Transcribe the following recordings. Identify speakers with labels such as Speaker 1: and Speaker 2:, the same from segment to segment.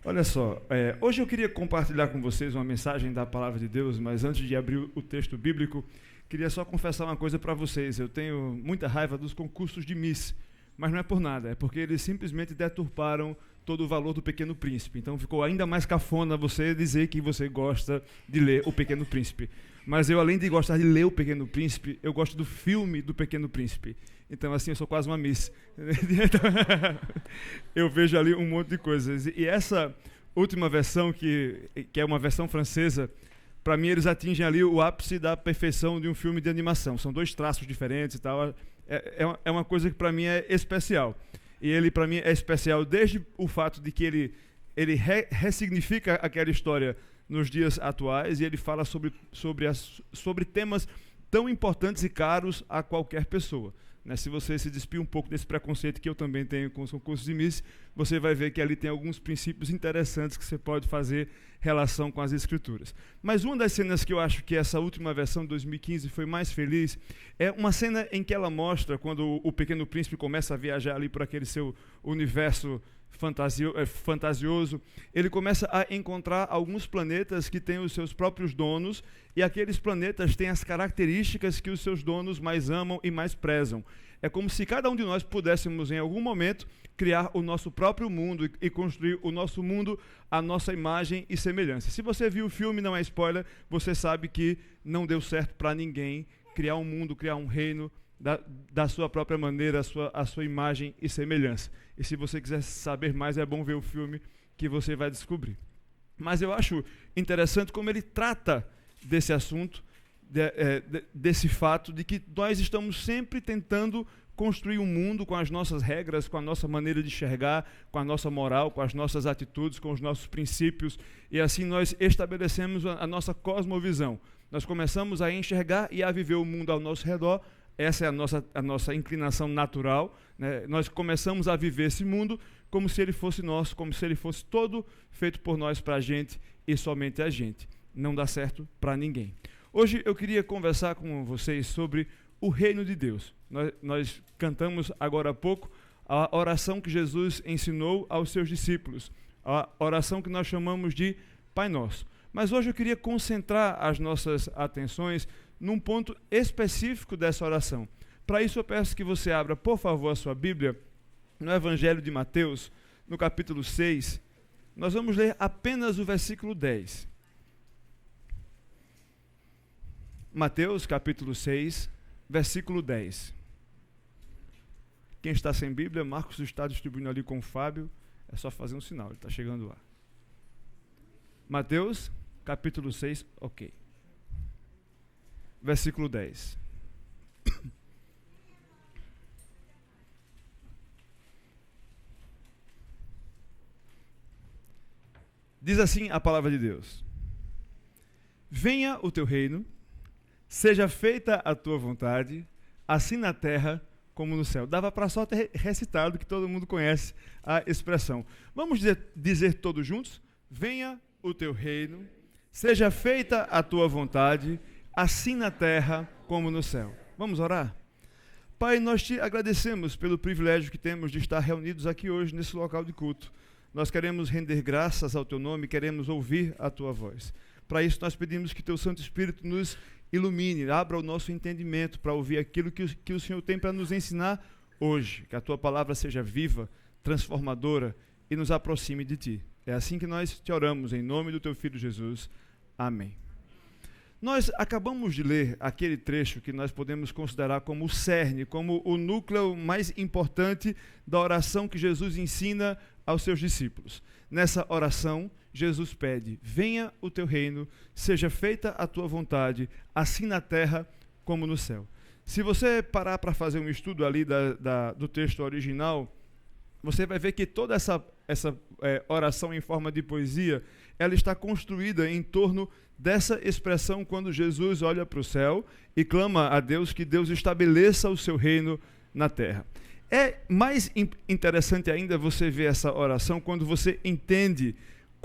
Speaker 1: Olha só, hoje eu queria compartilhar com vocês uma mensagem da Palavra de Deus, mas antes de abrir o texto bíblico, queria só confessar uma coisa para vocês. Eu tenho muita raiva dos concursos de Miss, mas não é por nada, é porque eles simplesmente deturparam todo o valor do Pequeno Príncipe. Então ficou ainda mais cafona você dizer que você gosta de ler O Pequeno Príncipe. Mas eu, além de gostar de ler O Pequeno Príncipe, eu gosto do filme do Pequeno Príncipe. Então, assim, eu sou quase uma Miss. Eu vejo ali um monte de coisas. E essa última versão, que é uma versão francesa, para mim eles atingem ali o ápice da perfeição de um filme de animação. São dois traços diferentes e tal. É uma coisa que para mim é especial. E ele, para mim, é especial desde o fato de que ele ressignifica aquela história nos dias atuais, e ele fala sobre temas tão importantes e caros a qualquer pessoa. Né? Se você se despir um pouco desse preconceito que eu também tenho com os concursos de Miss, você vai ver que ali tem alguns princípios interessantes que você pode fazer relação com as Escrituras. Mas uma das cenas que eu acho que essa última versão de 2015 foi mais feliz é uma cena em que ela mostra quando o Pequeno Príncipe começa a viajar ali por aquele seu universo fantasioso. Ele começa a encontrar alguns planetas que têm os seus próprios donos, e aqueles planetas têm as características que os seus donos mais amam e mais prezam. É como se cada um de nós pudéssemos, em algum momento, criar o nosso próprio mundo e construir o nosso mundo à nossa imagem e semelhança. Se você viu o filme, não é spoiler, você sabe que não deu certo para ninguém criar um mundo, criar um reino da sua própria maneira, a sua imagem e semelhança. E se você quiser saber mais, é bom ver o filme que você vai descobrir. Mas eu acho interessante como ele trata desse assunto, desse fato de que nós estamos sempre tentando construir um mundo com as nossas regras, com a nossa maneira de enxergar, com a nossa moral, com as nossas atitudes, com os nossos princípios, e assim nós estabelecemos a nossa cosmovisão. Nós começamos a enxergar e a viver o mundo ao nosso redor. Essa é a nossa inclinação natural, né? Nós começamos a viver esse mundo como se ele fosse nosso, como se ele fosse todo feito por nós, para a gente e somente a gente. Não dá certo para ninguém. Hoje eu queria conversar com vocês sobre o reino de Deus. Nós cantamos agora há pouco a oração que Jesus ensinou aos seus discípulos, a oração que nós chamamos de Pai Nosso. Mas hoje eu queria concentrar as nossas atenções num ponto específico dessa oração. Para isso eu peço que você abra, por favor, a sua Bíblia no Evangelho de Mateus, no capítulo 6. Nós vamos ler apenas o versículo 10. Mateus, capítulo 6, versículo 10. Quem está sem Bíblia, Marcos está distribuindo ali com o Fábio, é só fazer um sinal, ele está chegando lá. Mateus, capítulo 6, ok. Versículo 10. Diz assim a palavra de Deus: Venha o teu reino, seja feita a tua vontade, assim na terra como no céu. Dava para só ter recitado, que todo mundo conhece a expressão. Vamos dizer todos juntos? Venha o teu reino, seja feita a tua vontade, assim na terra como no céu. Vamos orar? Pai, nós te agradecemos pelo privilégio que temos de estar reunidos aqui hoje nesse local de culto. Nós queremos render graças ao teu nome, queremos ouvir a tua voz. Para isso nós pedimos que teu Santo Espírito nos ilumine, abra o nosso entendimento para ouvir aquilo que o Senhor tem para nos ensinar hoje. Que a tua palavra seja viva, transformadora e nos aproxime de ti. É assim que nós te oramos, em nome do teu Filho Jesus. Amém. Nós acabamos de ler aquele trecho que nós podemos considerar como o cerne, como o núcleo mais importante da oração que Jesus ensina aos seus discípulos. Nessa oração, Jesus pede: venha o teu reino, seja feita a tua vontade, assim na terra como no céu. Se você parar para fazer um estudo ali do texto original, você vai ver que toda essa oração em forma de poesia, ela está construída em torno dessa expressão quando Jesus olha para o céu e clama a Deus que Deus estabeleça o seu reino na terra. É mais interessante ainda você ver essa oração quando você entende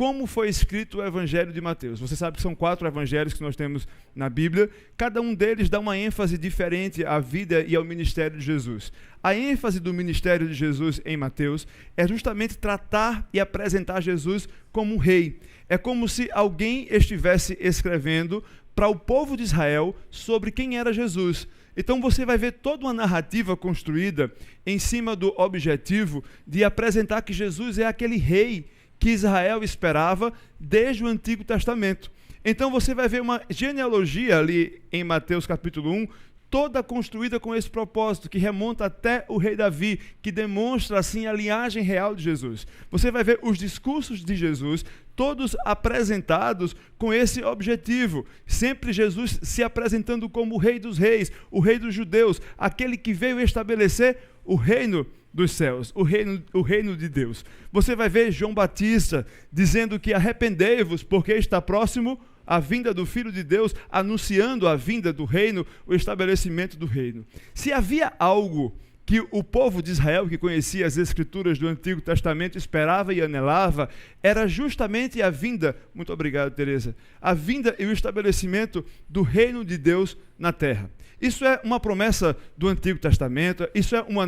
Speaker 1: como foi escrito o Evangelho de Mateus. Você sabe que são 4 evangelhos que nós temos na Bíblia. Cada um deles dá uma ênfase diferente à vida e ao ministério de Jesus. A ênfase do ministério de Jesus em Mateus é justamente tratar e apresentar Jesus como um rei. É como se alguém estivesse escrevendo para o povo de Israel sobre quem era Jesus. Então você vai ver toda uma narrativa construída em cima do objetivo de apresentar que Jesus é aquele rei que Israel esperava desde o Antigo Testamento. Então você vai ver uma genealogia ali em Mateus capítulo 1, toda construída com esse propósito, que remonta até o rei Davi, que demonstra assim a linhagem real de Jesus. Você vai ver os discursos de Jesus, todos apresentados com esse objetivo. Sempre Jesus se apresentando como o rei dos reis, o rei dos judeus, aquele que veio estabelecer o reino dos céus, o reino de Deus. Você vai ver João Batista dizendo que arrependei-vos, porque está próximo a vinda do Filho de Deus, anunciando a vinda do reino, o estabelecimento do reino. Se havia algo que o povo de Israel, que conhecia as Escrituras do Antigo Testamento, esperava e anelava, era justamente a vinda, muito obrigado, Tereza, a vinda e o estabelecimento do reino de Deus na terra. Isso é uma promessa do Antigo Testamento, isso é um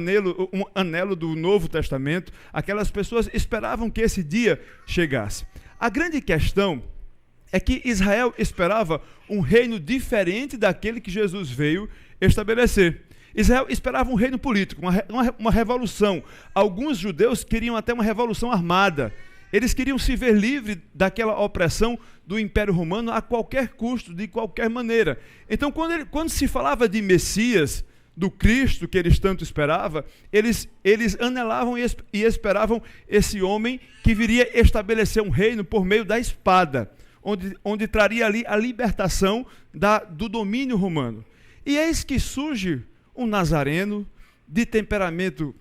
Speaker 1: anelo do Novo Testamento. Aquelas pessoas esperavam que esse dia chegasse. A grande questão é que Israel esperava um reino diferente daquele que Jesus veio estabelecer. Israel esperava um reino político, uma revolução. Alguns judeus queriam até uma revolução armada. Eles queriam se ver livres daquela opressão do Império Romano a qualquer custo, de qualquer maneira. Então, quando se falava de Messias, do Cristo que eles tanto esperavam, eles anelavam e esperavam esse homem que viria estabelecer um reino por meio da espada, onde traria ali a libertação do domínio romano. E eis que surge um nazareno de temperamento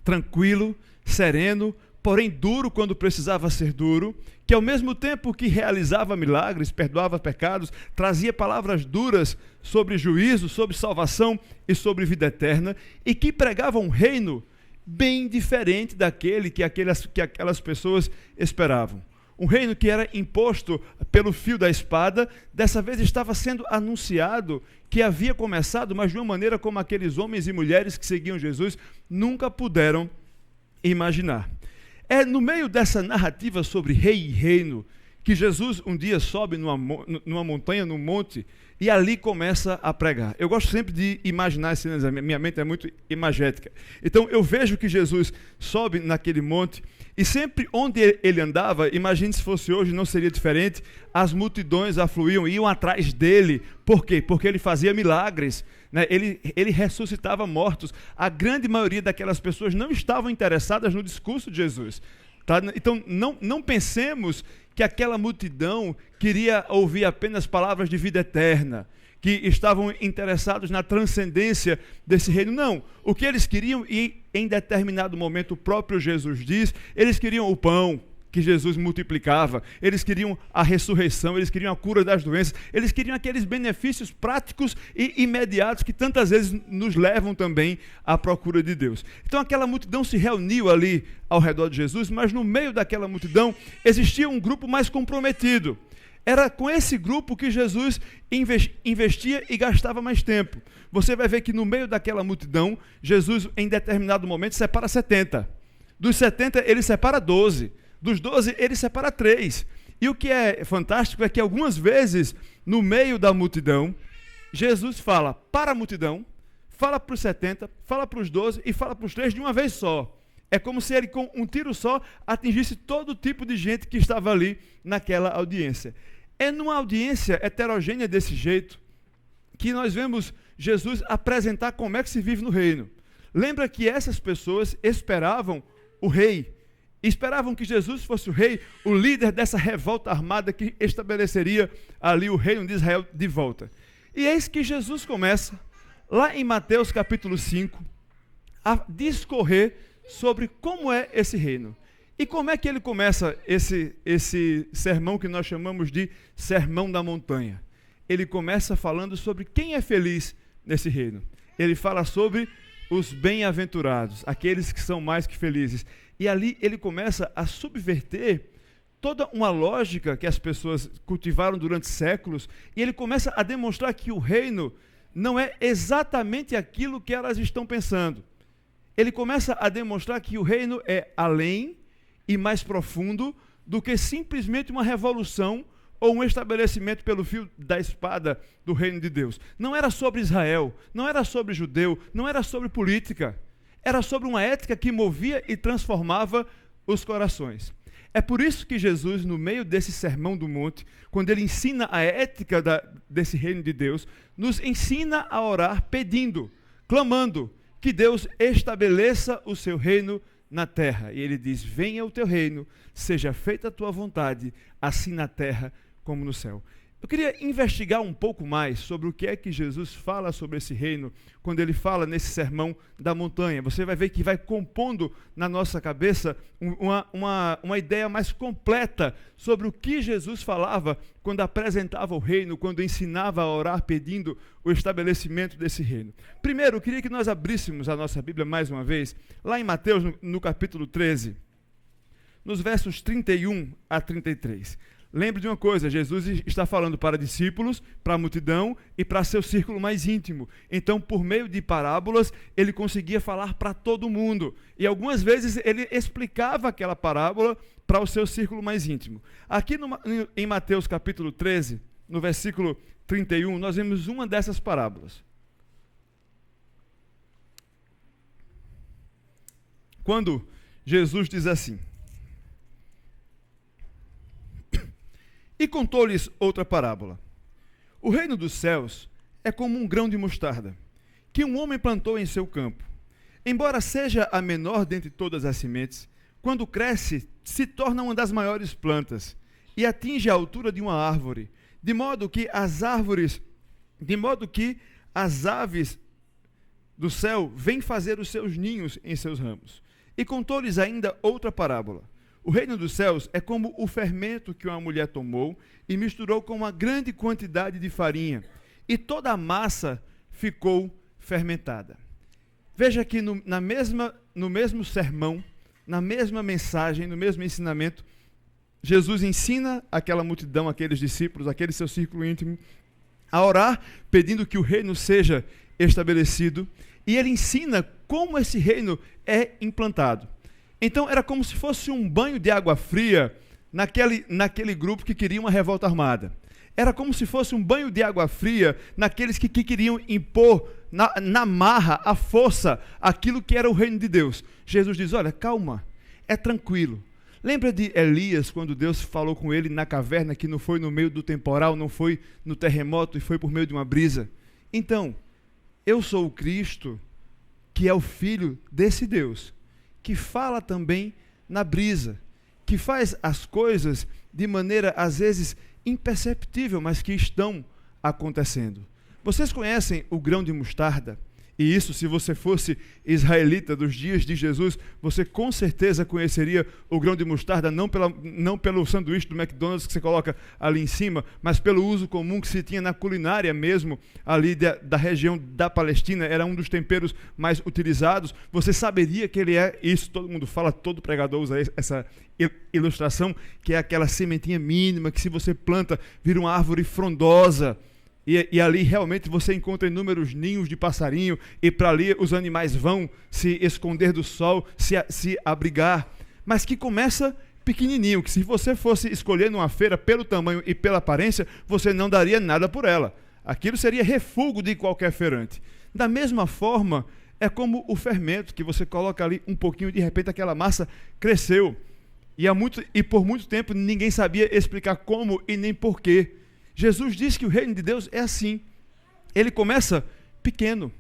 Speaker 1: tranquilo, sereno, porém duro quando precisava ser duro, que ao mesmo tempo que realizava milagres, perdoava pecados, trazia palavras duras sobre juízo, sobre salvação e sobre vida eterna, e que pregava um reino bem diferente daquele que aquelas pessoas esperavam. Um reino que era imposto pelo fio da espada, dessa vez estava sendo anunciado que havia começado, mas de uma maneira como aqueles homens e mulheres que seguiam Jesus nunca puderam imaginar. É no meio dessa narrativa sobre rei e reino que Jesus um dia sobe numa montanha, num monte, e ali começa a pregar. Eu gosto sempre de imaginar cenas, minha mente é muito imagética. Então eu vejo que Jesus sobe naquele monte, e sempre onde ele andava, imagine se fosse hoje, não seria diferente, as multidões afluíam, iam atrás dele. Por quê? Porque ele fazia milagres, né? Ele ressuscitava mortos. A grande maioria daquelas pessoas não estavam interessadas no discurso de Jesus. Tá? Então não pensemos que aquela multidão queria ouvir apenas palavras de vida eterna, que estavam interessados na transcendência desse reino. Não, o que eles queriam, e em determinado momento o próprio Jesus diz, eles queriam o pão que Jesus multiplicava, eles queriam a ressurreição, eles queriam a cura das doenças, eles queriam aqueles benefícios práticos e imediatos que tantas vezes nos levam também à procura de Deus. Então aquela multidão se reuniu ali ao redor de Jesus, mas no meio daquela multidão existia um grupo mais comprometido. Era com esse grupo que Jesus investia e gastava mais tempo. Você vai ver que no meio daquela multidão, Jesus em determinado momento separa 70. Dos 70 ele separa 12. Dos 12 ele separa 3. E o que é fantástico é que algumas vezes, no meio da multidão, Jesus fala para a multidão, fala para os 70, fala para os 12 e fala para os 3 de uma vez só. É como se ele, com um tiro só, atingisse todo tipo de gente que estava ali naquela audiência. É numa audiência heterogênea desse jeito que nós vemos Jesus apresentar como é que se vive no reino. Lembra que essas pessoas esperavam o rei, esperavam que Jesus fosse o rei, o líder dessa revolta armada que estabeleceria ali o reino de Israel de volta. E eis que Jesus começa, lá em Mateus capítulo 5, a discorrer sobre como é esse reino. E como é que ele começa esse sermão que nós chamamos de Sermão da Montanha? Ele começa falando sobre quem é feliz nesse reino. Ele fala sobre os bem-aventurados, aqueles que são mais que felizes. E ali ele começa a subverter toda uma lógica que as pessoas cultivaram durante séculos, e ele começa a demonstrar que o reino não é exatamente aquilo que elas estão pensando. Ele começa a demonstrar que o reino é além e mais profundo do que simplesmente uma revolução ou um estabelecimento pelo fio da espada do reino de Deus. Não era sobre Israel, não era sobre judeu, não era sobre política. Era sobre uma ética que movia e transformava os corações. É por isso que Jesus, no meio desse sermão do monte, quando ele ensina a ética desse reino de Deus, nos ensina a orar pedindo, clamando, que Deus estabeleça o seu reino na terra. E ele diz, venha o teu reino, seja feita a tua vontade, assim na terra como no céu. Eu queria investigar um pouco mais sobre o que é que Jesus fala sobre esse reino, quando ele fala nesse sermão da montanha. Você vai ver que vai compondo na nossa cabeça uma ideia mais completa sobre o que Jesus falava quando apresentava o reino, quando ensinava a orar pedindo o estabelecimento desse reino. Primeiro, eu queria que nós abríssemos a nossa Bíblia mais uma vez, lá em Mateus, no capítulo 13, nos versos 31 a 33. Lembre de uma coisa, Jesus está falando para discípulos, para a multidão e para seu círculo mais íntimo. Então, por meio de parábolas, ele conseguia falar para todo mundo. E algumas vezes ele explicava aquela parábola para o seu círculo mais íntimo. Aqui em Mateus capítulo 13, no versículo 31, nós vemos uma dessas parábolas. Quando Jesus diz assim: e contou-lhes outra parábola. O reino dos céus é como um grão de mostarda, que um homem plantou em seu campo. Embora seja a menor dentre todas as sementes, quando cresce, se torna uma das maiores plantas, e atinge a altura de uma árvore, de modo que as aves do céu vêm fazer os seus ninhos em seus ramos. E contou-lhes ainda outra parábola. O reino dos céus é como o fermento que uma mulher tomou e misturou com uma grande quantidade de farinha, e toda a massa ficou fermentada. Veja que no mesmo sermão, na mesma mensagem, no mesmo ensinamento, Jesus ensina aquela multidão, aqueles discípulos, aquele seu círculo íntimo, a orar pedindo que o reino seja estabelecido, e ele ensina como esse reino é implantado. Então era como se fosse um banho de água fria naquele grupo que queria uma revolta armada. Era como se fosse um banho de água fria naqueles que queriam impor na marra, à força, aquilo que era o reino de Deus. Jesus diz, olha, calma, é tranquilo. Lembra de Elias, quando Deus falou com ele na caverna, que não foi no meio do temporal, não foi no terremoto, e foi por meio de uma brisa? Então, eu sou o Cristo, que é o Filho desse Deus, que fala também na brisa, que faz as coisas de maneira, às vezes, imperceptível, mas que estão acontecendo. Vocês conhecem o grão de mostarda? E isso, se você fosse israelita dos dias de Jesus, você com certeza conheceria o grão de mostarda, não pelo sanduíche do McDonald's que você coloca ali em cima, mas pelo uso comum que se tinha na culinária mesmo, ali da região da Palestina, era um dos temperos mais utilizados. Você saberia que ele é isso, todo mundo fala, todo pregador usa essa ilustração, que é aquela sementinha mínima, que se você planta, vira uma árvore frondosa. E ali realmente você encontra inúmeros ninhos de passarinho, e para ali os animais vão se esconder do sol, se abrigar, mas que começa pequenininho, que se você fosse escolher numa feira pelo tamanho e pela aparência, você não daria nada por ela. Aquilo seria refúgio de qualquer feirante. Da mesma forma, é como o fermento, que você coloca ali um pouquinho, de repente aquela massa cresceu, e por muito tempo ninguém sabia explicar como e nem porquê. Jesus diz que o reino de Deus é assim. Ele começa pequeno.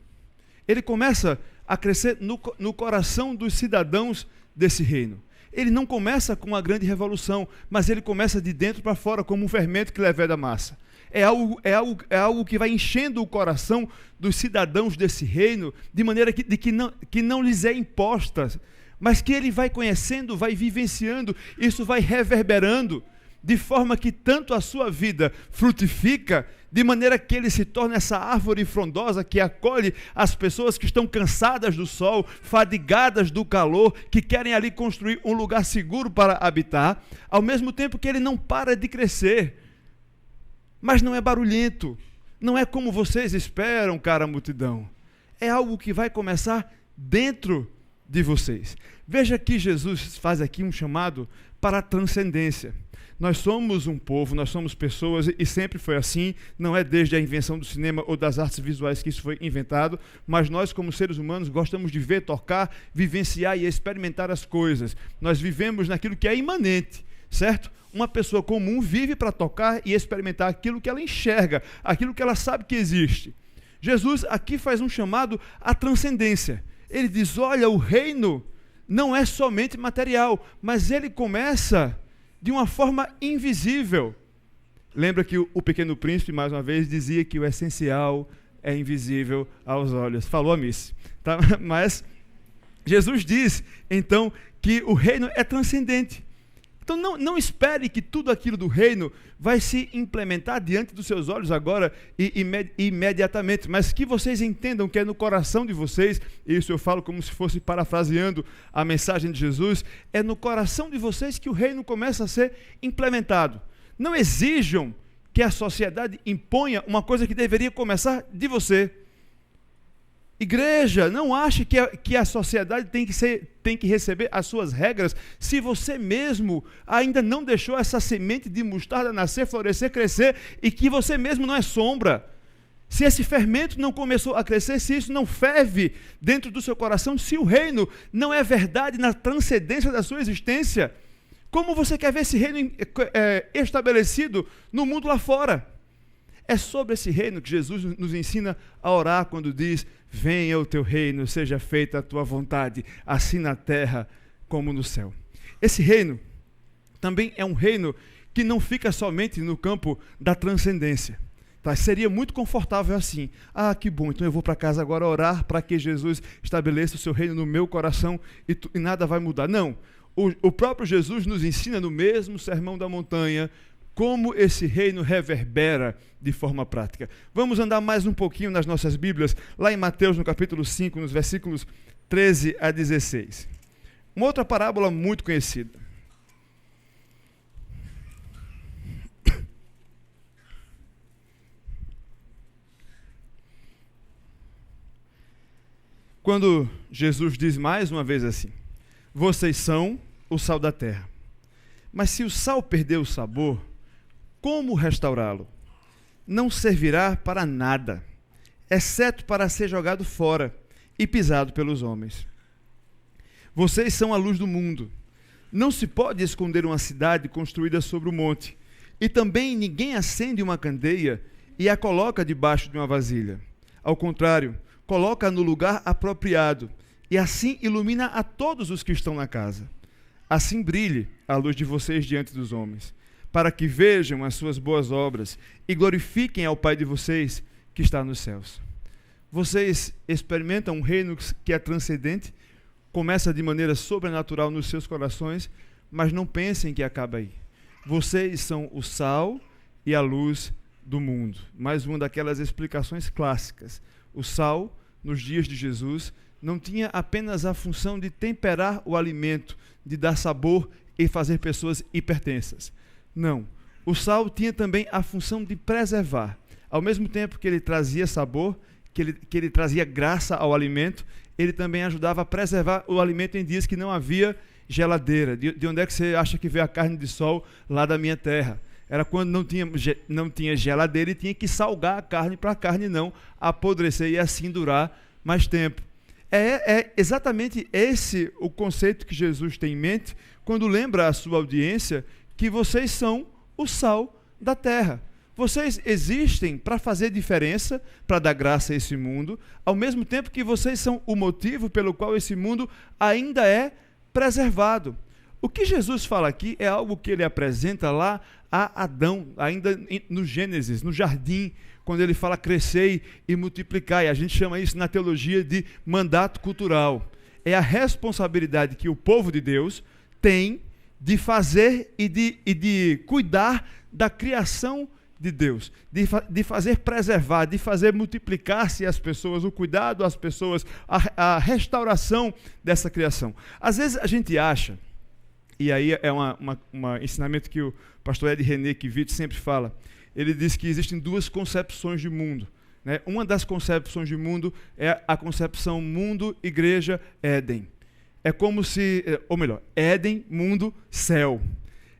Speaker 1: Ele começa a crescer no coração dos cidadãos desse reino. Ele não começa com uma grande revolução, mas ele começa de dentro para fora, como um fermento que leveda a massa. É algo que vai enchendo o coração dos cidadãos desse reino, de maneira que não lhes é imposta, mas que ele vai conhecendo, vai vivenciando, isso vai reverberando. de forma que tanto a sua vida frutifica, de maneira que ele se torna essa árvore frondosa que acolhe as pessoas que estão cansadas do sol, fadigadas do calor, que querem ali construir um lugar seguro para habitar, ao mesmo tempo que ele não para de crescer, mas não é barulhento, não é como vocês esperam, cara multidão, é algo que vai começar dentro de vocês. Veja que Jesus faz aqui um chamado para a transcendência. Nós somos um povo, nós somos pessoas, e sempre foi assim, não é desde a invenção do cinema ou das artes visuais que isso foi inventado, mas nós, como seres humanos, gostamos de ver, tocar, vivenciar e experimentar as coisas. Nós vivemos naquilo que é imanente, certo? Uma pessoa comum vive para tocar e experimentar aquilo que ela enxerga, aquilo que ela sabe que existe. Jesus aqui faz um chamado à transcendência. Ele diz, olha, o reino não é somente material, mas ele começa de uma forma invisível. Lembra que o Pequeno Príncipe, mais uma vez, dizia que o essencial é invisível aos olhos. Falou a Miss. Tá? Mas Jesus diz, então, que o reino é transcendente. Então não espere que tudo aquilo do reino vai se implementar diante dos seus olhos agora e imediatamente, mas que vocês entendam que é no coração de vocês, isso eu falo como se fosse parafraseando a mensagem de Jesus, é no coração de vocês que o reino começa a ser implementado. Não exijam que a sociedade imponha uma coisa que deveria começar de você. Igreja, não ache que a sociedade tem que receber as suas regras se você mesmo ainda não deixou essa semente de mostarda nascer, florescer, crescer e que você mesmo não é sombra. Se esse fermento não começou a crescer, se isso não ferve dentro do seu coração, se o reino não é verdade na transcendência da sua existência, como você quer ver esse reino estabelecido no mundo lá fora? É sobre esse reino que Jesus nos ensina a orar quando diz, venha o teu reino, seja feita a tua vontade, assim na terra como no céu. Esse reino também é um reino que não fica somente no campo da transcendência. Tá? Seria muito confortável assim. Ah, que bom, então eu vou para casa agora orar para que Jesus estabeleça o seu reino no meu coração e nada vai mudar. Não, o próprio Jesus nos ensina no mesmo Sermão da Montanha como esse reino reverbera de forma prática. Vamos andar mais um pouquinho nas nossas Bíblias, lá em Mateus, no capítulo 5, nos versículos 13 a 16. Uma outra parábola muito conhecida. Quando Jesus diz mais uma vez assim, vocês são o sal da terra, mas se o sal perder o sabor, como restaurá-lo? Não servirá para nada, exceto para ser jogado fora e pisado pelos homens. Vocês são a luz do mundo. Não se pode esconder uma cidade construída sobre o monte, e também ninguém acende uma candeia e a coloca debaixo de uma vasilha. Ao contrário, coloca no lugar apropriado, e assim ilumina a todos os que estão na casa. Assim brilhe a luz de vocês diante dos homens, para que vejam as suas boas obras e glorifiquem ao Pai de vocês que está nos céus. Vocês experimentam um reino que é transcendente, começa de maneira sobrenatural nos seus corações, mas não pensem que acaba aí. Vocês são o sal e a luz do mundo. Mais uma daquelas explicações clássicas. O sal, nos dias de Jesus, não tinha apenas a função de temperar o alimento, de dar sabor e fazer pessoas hipertensas. Não. O sal tinha também a função de preservar. Ao mesmo tempo que ele trazia sabor, que ele trazia graça ao alimento, ele também ajudava a preservar o alimento em dias que não havia geladeira. De onde é que você acha que veio a carne de sol? Lá da minha terra. Era quando não tinha geladeira e tinha que salgar a carne para a carne não apodrecer e assim durar mais tempo. É exatamente esse o conceito que Jesus tem em mente quando lembra a sua audiência que vocês são o sal da terra. Vocês existem para fazer diferença, para dar graça a esse mundo, ao mesmo tempo que vocês são o motivo pelo qual esse mundo ainda é preservado. O que Jesus fala aqui é algo que ele apresenta lá a Adão, ainda no Gênesis, no jardim, quando ele fala crescei e multiplicai. A gente chama isso na teologia de mandato cultural. É a responsabilidade que o povo de Deus tem de fazer e de cuidar da criação de Deus, de fazer preservar, de fazer multiplicar-se as pessoas, o cuidado às pessoas, a restauração dessa criação. Às vezes a gente acha, e aí é um ensinamento que o pastor Ed René Kivitz sempre fala, ele diz que existem duas concepções de mundo. Né? Uma das concepções de mundo é a concepção mundo, igreja, Éden. É como se, ou melhor, Éden, mundo, céu.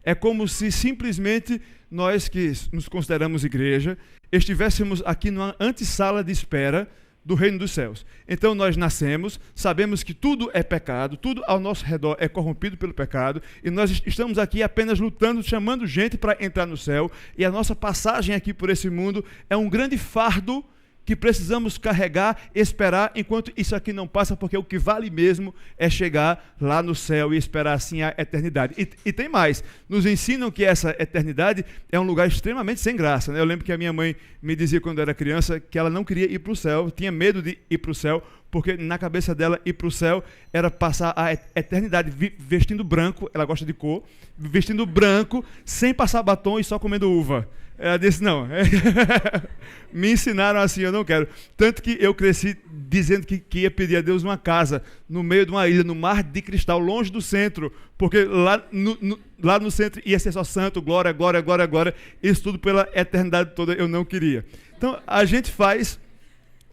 Speaker 1: É como se simplesmente nós que nos consideramos igreja estivéssemos aqui numa antessala de espera do reino dos céus. Então nós nascemos, sabemos que tudo é pecado, tudo ao nosso redor é corrompido pelo pecado, e nós estamos aqui apenas lutando, chamando gente para entrar no céu, e a nossa passagem aqui por esse mundo é um grande fardo que precisamos carregar, esperar, enquanto isso aqui não passa, porque o que vale mesmo é chegar lá no céu e esperar assim a eternidade. E tem mais, nos ensinam que essa eternidade é um lugar extremamente sem graça. Né? Eu lembro que a minha mãe me dizia quando eu era criança que ela não queria ir para o céu, tinha medo de ir para o céu, porque na cabeça dela ir para o céu era passar a eternidade vestindo branco, ela gosta de cor, vestindo branco, sem passar batom e só comendo uva. Ela disse, não, me ensinaram assim, eu não quero. Tanto que eu cresci dizendo que ia pedir a Deus uma casa no meio de uma ilha, no mar de cristal, longe do centro, porque lá no centro ia ser só santo, glória, glória, glória, glória, isso tudo pela eternidade toda eu não queria. Então a gente faz,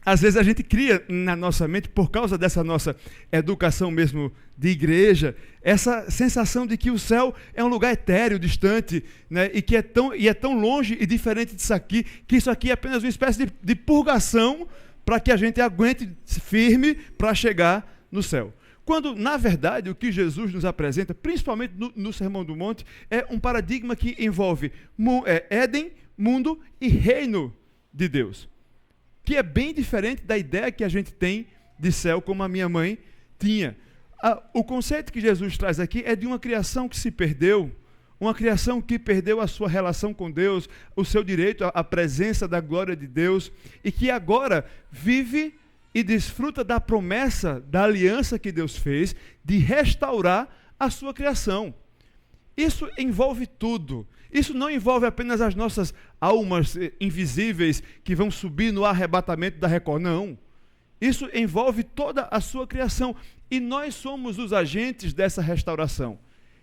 Speaker 1: às vezes a gente cria na nossa mente, por causa dessa nossa educação mesmo de igreja, essa sensação de que o céu é um lugar etéreo, distante, né? e é tão longe e diferente disso aqui, que isso aqui é apenas uma espécie de purgação para que a gente aguente firme para chegar no céu. Quando, na verdade, o que Jesus nos apresenta, principalmente no Sermão do Monte, é um paradigma que envolve Éden, mundo e reino de Deus, que é bem diferente da ideia que a gente tem de céu, como a minha mãe tinha. O conceito que Jesus traz aqui é de uma criação que se perdeu, uma criação que perdeu a sua relação com Deus, o seu direito à presença da glória de Deus, e que agora vive e desfruta da promessa, da aliança que Deus fez, de restaurar a sua criação. Isso envolve tudo. Isso não envolve apenas as nossas almas invisíveis que vão subir no arrebatamento da Record, não. Isso envolve toda a sua criação. E nós somos os agentes dessa restauração.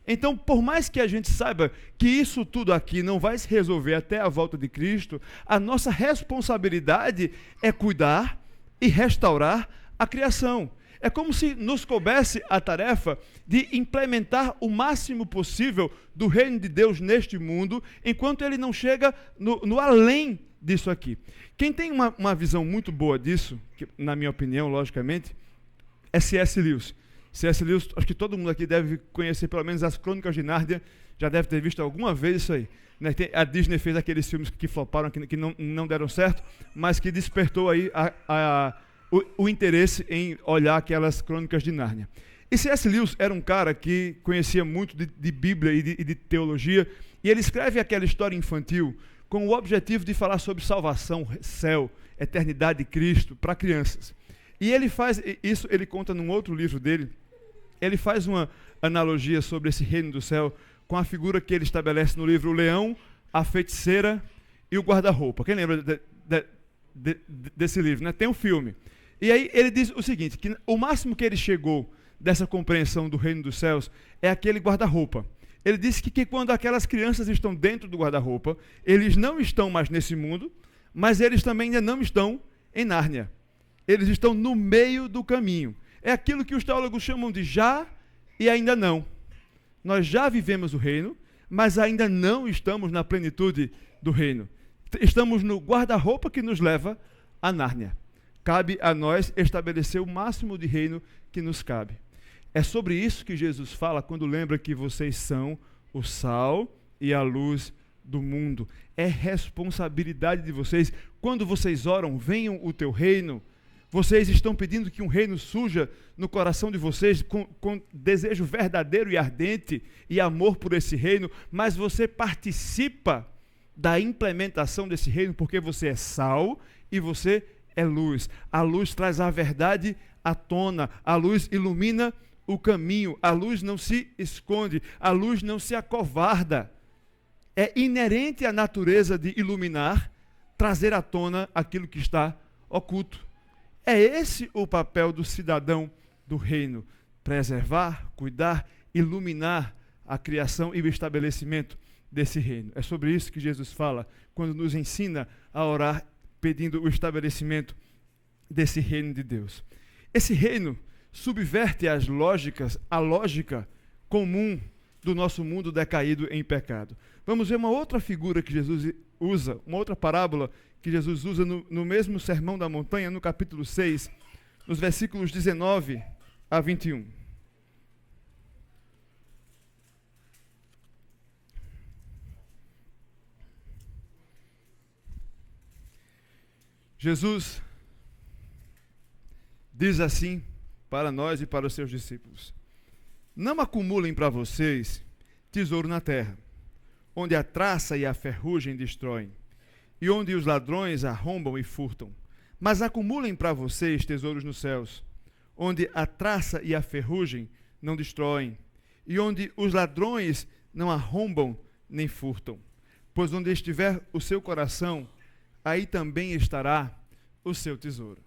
Speaker 1: Então, por mais que a gente saiba que isso tudo aqui não vai se resolver até a volta de Cristo, a nossa responsabilidade é cuidar e restaurar a criação. É como se nos coubesse a tarefa de implementar o máximo possível do reino de Deus neste mundo, enquanto ele não chega no além disso aqui. Quem tem uma visão muito boa disso, que, na minha opinião, logicamente, é C.S. Lewis. C.S. Lewis, acho que todo mundo aqui deve conhecer pelo menos as Crônicas de Nárnia, já deve ter visto alguma vez isso aí. Né? A Disney fez aqueles filmes que floparam, que não deram certo, mas que despertou aí o interesse em olhar aquelas Crônicas de Nárnia. E C.S. Lewis era um cara que conhecia muito de Bíblia e de teologia, e ele escreve aquela história infantil com o objetivo de falar sobre salvação, céu, eternidade de Cristo para crianças. E ele faz isso, ele conta num outro livro dele, ele faz uma analogia sobre esse reino do céu com a figura que ele estabelece no livro O Leão, a Feiticeira e o Guarda-Roupa. Quem lembra desse livro? Né? Tem um filme. E aí ele diz o seguinte, que o máximo que ele chegou dessa compreensão do reino dos céus é aquele guarda-roupa. Ele disse que quando aquelas crianças estão dentro do guarda-roupa, eles não estão mais nesse mundo, mas eles também ainda não estão em Nárnia. Eles estão no meio do caminho. É aquilo que os teólogos chamam de já e ainda não. Nós já vivemos o reino, mas ainda não estamos na plenitude do reino. Estamos no guarda-roupa que nos leva a Nárnia. Cabe a nós estabelecer o máximo de reino que nos cabe. É sobre isso que Jesus fala quando lembra que vocês são o sal e a luz do mundo. É responsabilidade de vocês. Quando vocês oram, venham o teu reino. Vocês estão pedindo que um reino surja no coração de vocês com desejo verdadeiro e ardente e amor por esse reino, mas você participa da implementação desse reino porque você é sal e você é luz. A luz traz a verdade à tona, a luz ilumina o caminho, a luz não se esconde, a luz não se acovarda. É inerente à natureza de iluminar, trazer à tona aquilo que está oculto. É esse o papel do cidadão do reino: preservar, cuidar, iluminar a criação e o estabelecimento desse reino. É sobre isso que Jesus fala quando nos ensina a orar pedindo o estabelecimento desse reino de Deus. Esse reino subverte a lógica comum do nosso mundo decaído em pecado. Vamos ver uma outra figura que Jesus usa, uma outra parábola que Jesus usa no mesmo Sermão da Montanha, no capítulo 6, nos versículos 19 a 21. Jesus diz assim para nós e para os seus discípulos: não acumulem para vocês tesouro na terra, onde a traça e a ferrugem destroem, e onde os ladrões arrombam e furtam. Mas acumulem para vocês tesouros nos céus, onde a traça e a ferrugem não destroem, e onde os ladrões não arrombam nem furtam. Pois onde estiver o seu coração, aí também estará o seu tesouro.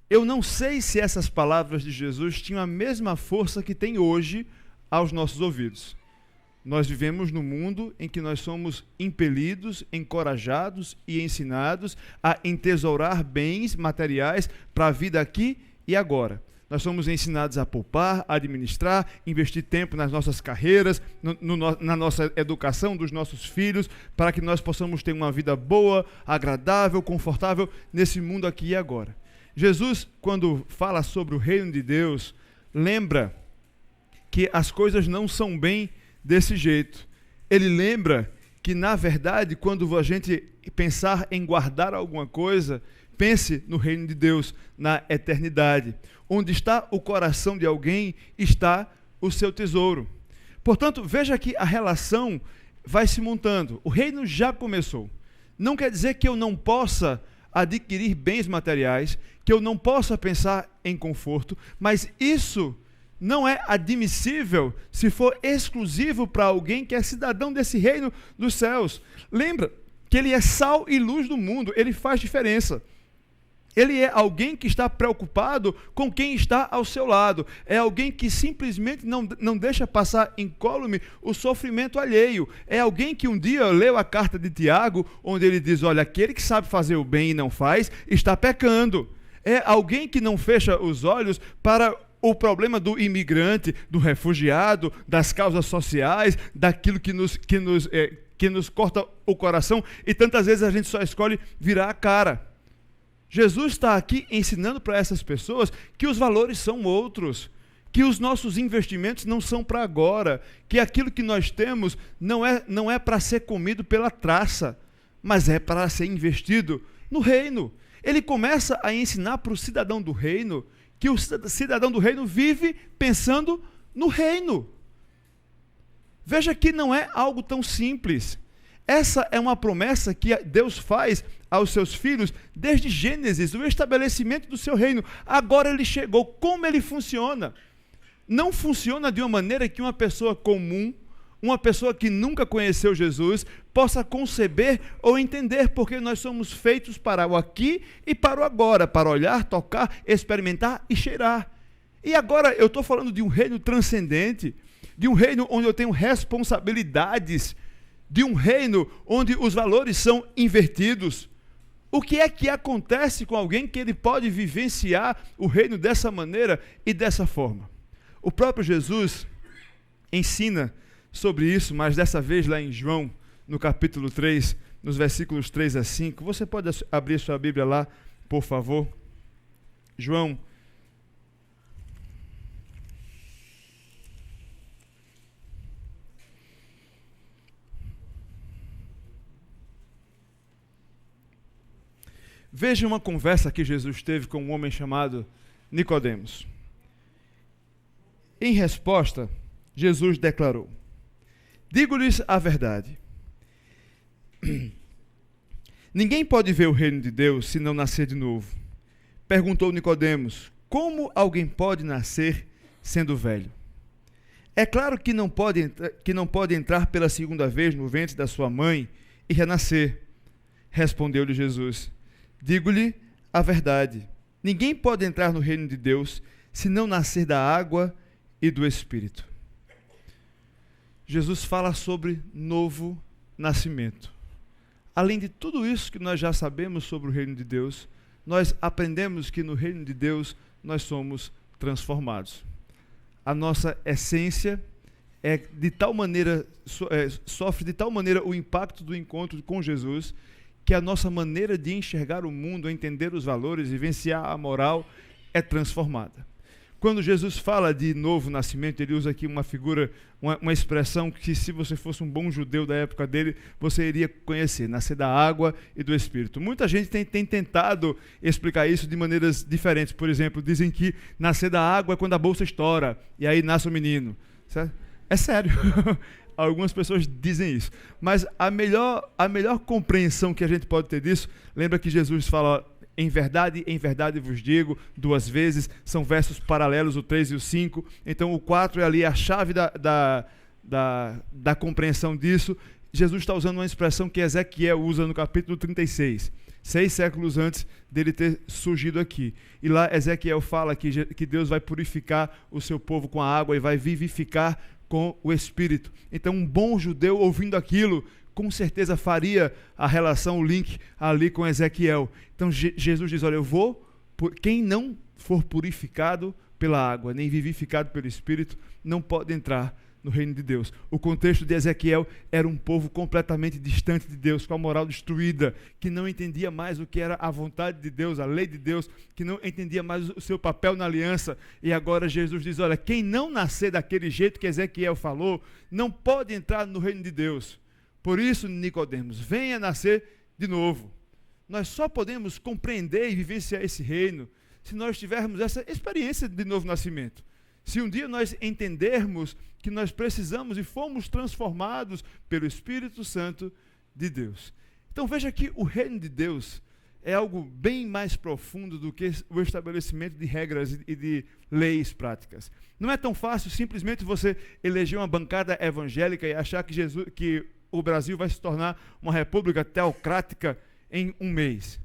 Speaker 1: Eu não sei se essas palavras de Jesus tinham a mesma força que tem hoje aos nossos ouvidos. Nós vivemos num mundo em que nós somos impelidos, encorajados e ensinados a entesourar bens materiais para a vida aqui e agora. Nós somos ensinados a poupar, a administrar, investir tempo nas nossas carreiras, na nossa educação dos nossos filhos, para que nós possamos ter uma vida boa, agradável, confortável nesse mundo aqui e agora. Jesus, quando fala sobre o reino de Deus, lembra que as coisas não são bem desse jeito. Ele lembra que, na verdade, quando a gente pensar em guardar alguma coisa, pense no reino de Deus, na eternidade. Onde está o coração de alguém, está o seu tesouro. Portanto, veja que a relação vai se montando. O reino já começou. Não quer dizer que eu não possa adquirir bens materiais, que eu não possa pensar em conforto, mas isso não é admissível se for exclusivo para alguém que é cidadão desse reino dos céus. Lembra que ele é sal e luz do mundo, ele faz diferença. Ele é alguém que está preocupado com quem está ao seu lado. É alguém que simplesmente não deixa passar incólume o sofrimento alheio. É alguém que um dia leu a carta de Tiago, onde ele diz: olha, aquele que sabe fazer o bem e não faz, está pecando. É alguém que não fecha os olhos para o problema do imigrante, do refugiado, das causas sociais, daquilo que nos corta o coração, e tantas vezes a gente só escolhe virar a cara. Jesus está aqui ensinando para essas pessoas que os valores são outros, que os nossos investimentos não são para agora, que aquilo que nós temos não é para ser comido pela traça, mas é para ser investido no reino. Ele começa a ensinar para o cidadão do reino que o cidadão do reino vive pensando no reino. Veja que não é algo tão simples. Essa é uma promessa que Deus faz aos seus filhos desde Gênesis, o estabelecimento do seu reino. Agora ele chegou. Como ele funciona? Não funciona de uma maneira que uma pessoa comum, uma pessoa que nunca conheceu Jesus, possa conceber ou entender, porque nós somos feitos para o aqui e para o agora, para olhar, tocar, experimentar e cheirar. E agora eu estou falando de um reino transcendente, de um reino onde eu tenho responsabilidades, de um reino onde os valores são invertidos. O que é que acontece com alguém que ele pode vivenciar o reino dessa maneira e dessa forma? O próprio Jesus ensina sobre isso, mas dessa vez lá em João, no capítulo 3, nos versículos 3 a 5. Você pode abrir sua Bíblia lá, por favor? João. Veja uma conversa que Jesus teve com um homem chamado Nicodemos. Em resposta, Jesus declarou: digo-lhes a verdade. Ninguém pode ver o reino de Deus se não nascer de novo. Perguntou Nicodemos: como alguém pode nascer sendo velho. É claro que não pode entrar pela segunda vez no ventre da sua mãe e renascer. Respondeu-lhe Jesus: digo-lhe a verdade. Ninguém pode entrar no reino de Deus se não nascer da água e do Espírito. Jesus fala sobre novo nascimento. Além de tudo isso que nós já sabemos sobre o reino de Deus, nós aprendemos que no reino de Deus nós somos transformados. A nossa essência é de tal maneira, sofre de tal maneira o impacto do encontro com Jesus, que a nossa maneira de enxergar o mundo, entender os valores, vivenciar a moral, é transformada. Quando Jesus fala de novo nascimento, ele usa aqui uma figura, uma expressão que, se você fosse um bom judeu da época dele, você iria conhecer: nascer da água e do Espírito. Muita gente tem tentado explicar isso de maneiras diferentes. Por exemplo, dizem que nascer da água é quando a bolsa estoura e aí nasce o menino. Certo? É sério. Algumas pessoas dizem isso. Mas a melhor compreensão que a gente pode ter disso, lembra que Jesus fala: em verdade vos digo, 2 vezes, são versos paralelos, o 3 e o 5, então o 4 é ali a chave da compreensão disso. Jesus está usando uma expressão que Ezequiel usa no capítulo 36, 6 séculos antes dele ter surgido aqui. E lá Ezequiel fala que Deus vai purificar o seu povo com a água e vai vivificar com o Espírito. Então um bom judeu ouvindo aquilo, com certeza faria a relação, o link ali com Ezequiel. Então Jesus diz: olha, quem não for purificado pela água, nem vivificado pelo Espírito, não pode entrar no reino de Deus. O contexto de Ezequiel era um povo completamente distante de Deus, com a moral destruída, que não entendia mais o que era a vontade de Deus, a lei de Deus, que não entendia mais o seu papel na aliança. E agora Jesus diz: olha, quem não nascer daquele jeito que Ezequiel falou, não pode entrar no reino de Deus. Por isso, Nicodemos, venha nascer de novo. Nós só podemos compreender e vivenciar esse reino se nós tivermos essa experiência de novo nascimento. Se um dia nós entendermos que nós precisamos e fomos transformados pelo Espírito Santo de Deus. Então veja que o reino de Deus é algo bem mais profundo do que o estabelecimento de regras e de leis práticas. Não é tão fácil simplesmente você eleger uma bancada evangélica e achar que o Brasil vai se tornar uma república teocrática em um mês.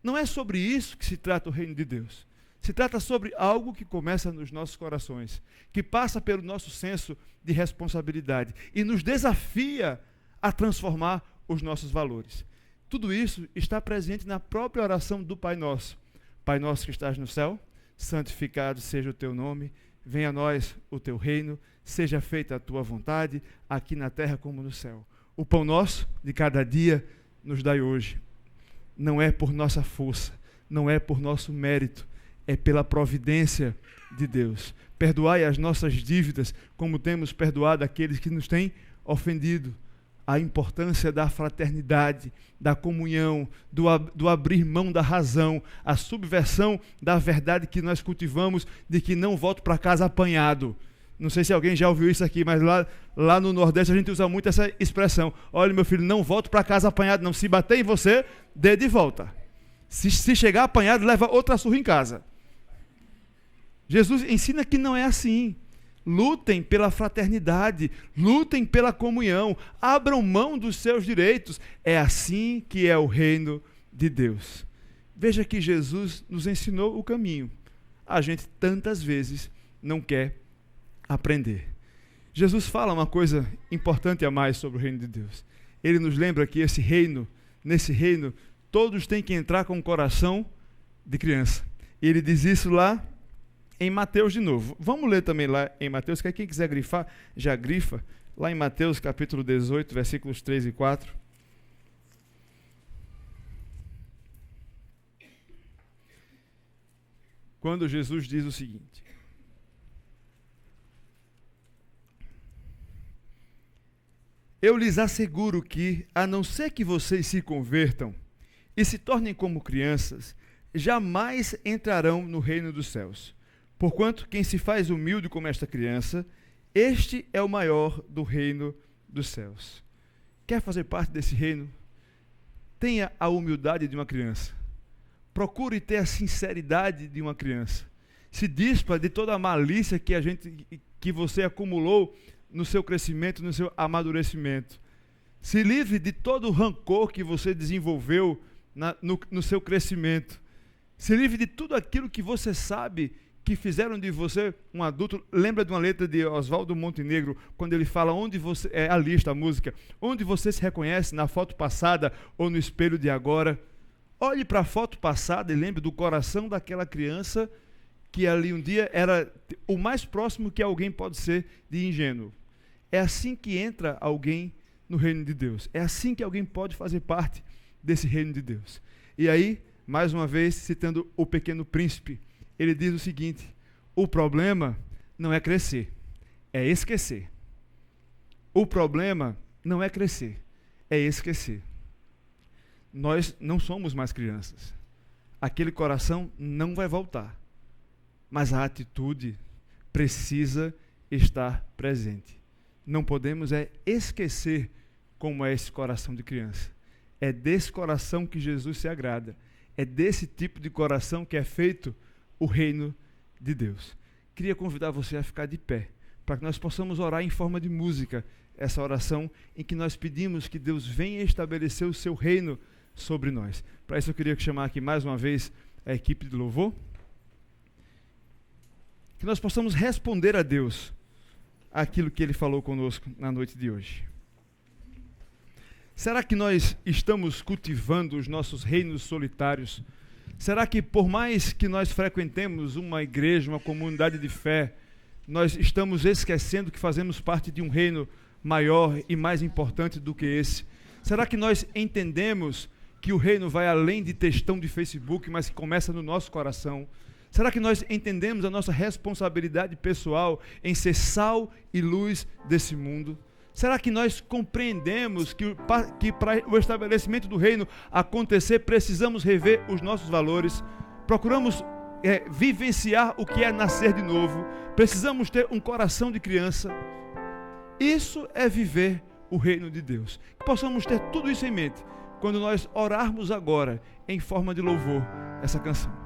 Speaker 1: Não é sobre isso que se trata o reino de Deus. Se trata sobre algo que começa nos nossos corações, que passa pelo nosso senso de responsabilidade e nos desafia a transformar os nossos valores. Tudo isso está presente na própria oração do Pai Nosso. Pai nosso que estás no céu, santificado seja o teu nome, venha a nós o teu reino, seja feita a tua vontade, aqui na terra como no céu. O pão nosso de cada dia nos dai hoje. Não é por nossa força, não é por nosso mérito, é pela providência de Deus. Perdoai as nossas dívidas, como temos perdoado aqueles que nos têm ofendido. A importância da fraternidade, da comunhão, do abrir mão da razão, a subversão da verdade que nós cultivamos, de que não volto para casa apanhado. Não sei se alguém já ouviu isso aqui, mas lá no Nordeste a gente usa muito essa expressão: olha, meu filho, não volto para casa apanhado não. Se bater em você, dê de volta. Se chegar apanhado, leva outra surra em casa. Jesus ensina que não é assim. Lutem pela fraternidade, lutem pela comunhão, abram mão dos seus direitos. É assim que é o reino de Deus. Veja que Jesus nos ensinou o caminho. A gente tantas vezes não quer aprender. Jesus fala uma coisa importante a mais sobre o reino de Deus. Ele nos lembra que nesse reino, todos têm que entrar com o coração de criança. E ele diz isso lá em Mateus de novo. Vamos ler também lá em Mateus, que quem quiser grifar, já grifa. Lá em Mateus capítulo 18, versículos 3 e 4. Quando Jesus diz o seguinte: eu lhes asseguro que, a não ser que vocês se convertam e se tornem como crianças, jamais entrarão no reino dos céus. Porquanto quem se faz humilde como esta criança, este é o maior do reino dos céus. Quer fazer parte desse reino? Tenha a humildade de uma criança. Procure ter a sinceridade de uma criança. Se dispa de toda a malícia que você acumulou no seu crescimento, no seu amadurecimento. Se livre de todo o rancor que você desenvolveu no seu crescimento. Se livre de tudo aquilo que você sabe que fizeram de você um adulto. Lembra de uma letra de Oswaldo Montenegro, quando ele fala onde você, a lista, a música, onde você se reconhece, na foto passada ou no espelho de agora. Olhe para a foto passada e lembre do coração daquela criança que ali um dia era o mais próximo que alguém pode ser de ingênuo. É assim que entra alguém no reino de Deus. É assim que alguém pode fazer parte desse reino de Deus. E aí, mais uma vez, citando o Pequeno Príncipe, ele diz o seguinte: o problema não é crescer, é esquecer. O problema não é crescer, é esquecer. Nós não somos mais crianças. Aquele coração não vai voltar. Mas a atitude precisa estar presente. Não podemos esquecer como é esse coração de criança. É desse coração que Jesus se agrada. É desse tipo de coração que é feito o reino de Deus. Queria convidar você a ficar de pé, para que nós possamos orar em forma de música, essa oração em que nós pedimos que Deus venha estabelecer o seu reino sobre nós. Para isso eu queria chamar aqui mais uma vez a equipe de louvor, que nós possamos responder a Deus aquilo que Ele falou conosco na noite de hoje. Será que nós estamos cultivando os nossos reinos solitários? Será que por mais que nós frequentemos uma igreja, uma comunidade de fé, nós estamos esquecendo que fazemos parte de um reino maior e mais importante do que esse? Será que nós entendemos que o reino vai além de textão de Facebook, mas que começa no nosso coração? Será que nós entendemos a nossa responsabilidade pessoal em ser sal e luz desse mundo? Será que nós compreendemos que para o estabelecimento do reino acontecer, precisamos rever os nossos valores? Procuramos vivenciar o que é nascer de novo? Precisamos ter um coração de criança? Isso é viver o reino de Deus. Que possamos ter tudo isso em mente quando nós orarmos agora em forma de louvor essa canção.